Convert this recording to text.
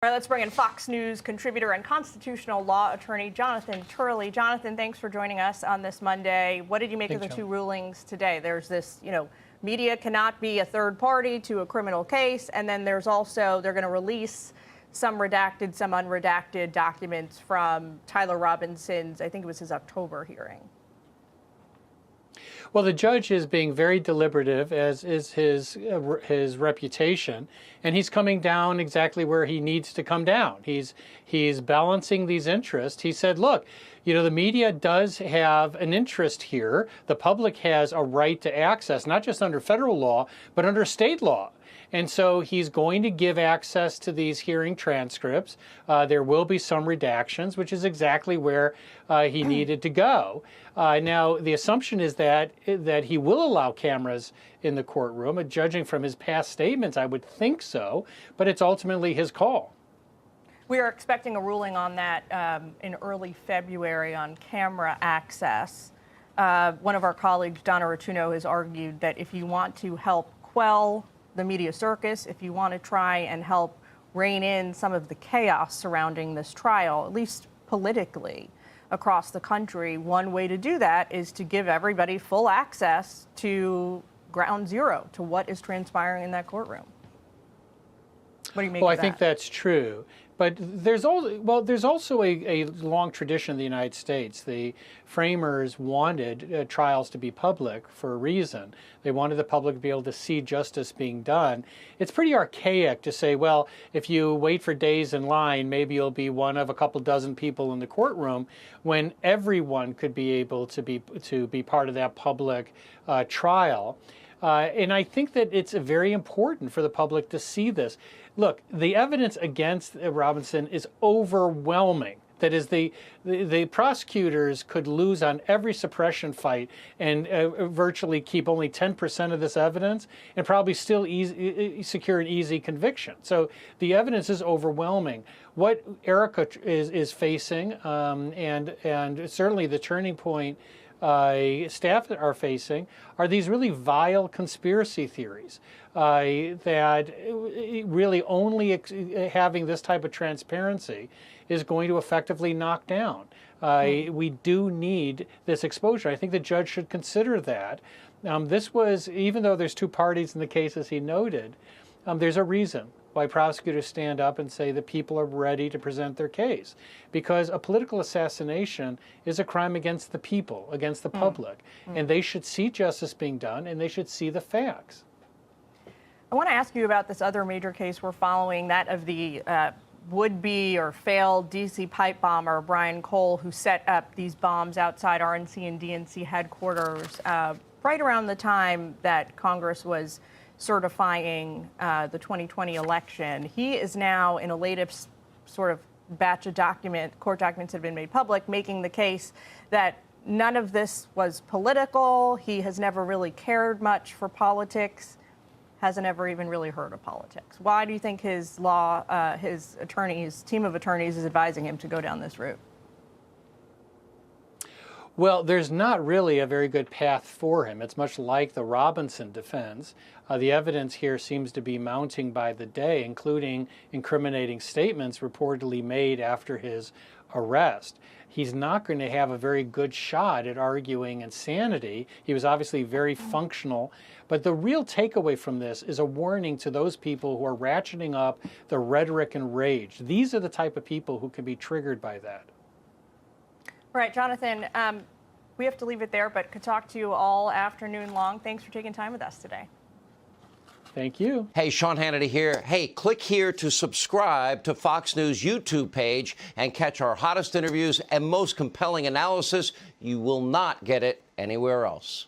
All right, let's bring in Fox News contributor and constitutional law attorney Jonathan Turley. Jonathan, thanks for joining us on this Monday. What did you make of the two rulings today? There's this, media cannot be a third party to a criminal case, and then there's also, they're going to release some redacted, some unredacted documents from Tyler Robinson's, I think it was his October hearing. Well, the judge is being very deliberative, as is his reputation, and he's coming down exactly where he needs to come down. He's balancing these interests. He said, look, the media does have an interest here. The public has a right to access, not just under federal law, but under state law. And so he's going to give access to these hearing transcripts. There will be some redactions, which is exactly where he needed to go. Now, the assumption is that he will allow cameras in the courtroom. Judging from his past statements, I would think so, but it's ultimately his call. We are expecting a ruling on that in early February on camera access. One of our colleagues, Donna Rotuno, has argued that if you want to help quell the media circus, if you want to try and help rein in some of the chaos surrounding this trial, at least politically across the country, one way to do that is to give everybody full access to ground zero, to what is transpiring in that courtroom. What do you make of that? Well, I think that's true. But there's also a long tradition in the United States. The framers wanted trials to be public for a reason. They wanted the public to be able to see justice being done. It's pretty archaic to say, well, if you wait for days in line, maybe you'll be one of a couple dozen people in the courtroom, when everyone could be able to be part of that public trial. And I think that it's very important for the public to see this. Look, the evidence against Robinson is overwhelming. That is, the prosecutors could lose on every suppression fight and virtually keep only 10% of this evidence and probably still secure an easy conviction. So the evidence is overwhelming. What Erica is facing, and certainly the Turning Point staff are facing, are these really vile conspiracy theories that really only having this type of transparency is going to effectively knock down. We do need this exposure. I think the judge should consider that. This was, even though there's two parties in the case, as he noted, there's a reason why prosecutors stand up and say that people are ready to present their case. Because a political assassination is a crime against the people, against the public. And they should see justice being done, and they should see the facts. I want to ask you about this other major case we're following, that of the would-be or failed D.C. pipe bomber Brian Cole, who set up these bombs outside RNC and DNC headquarters right around the time that Congress was certifying the 2020 election. He is now, in a latest sort of batch of court documents that have been made public, making the case that none of this was political. He has never really cared much for politics, hasn't ever even really heard of politics. Why do you think his team of attorneys is advising him to go down this route? Well, there's not really a very good path for him. It's much like the Robinson defense. The evidence here seems to be mounting by the day, including incriminating statements reportedly made after his arrest. He's not going to have a very good shot at arguing insanity. He was obviously very functional. But the real takeaway from this is a warning to those people who are ratcheting up the rhetoric and rage. These are the type of people who can be triggered by that. All right, Jonathan, we have to leave it there, but could talk to you all afternoon long. Thanks for taking time with us today. Thank you. Hey, Sean Hannity here. Hey, click here to subscribe to Fox News YouTube page and catch our hottest interviews and most compelling analysis. You will not get it anywhere else.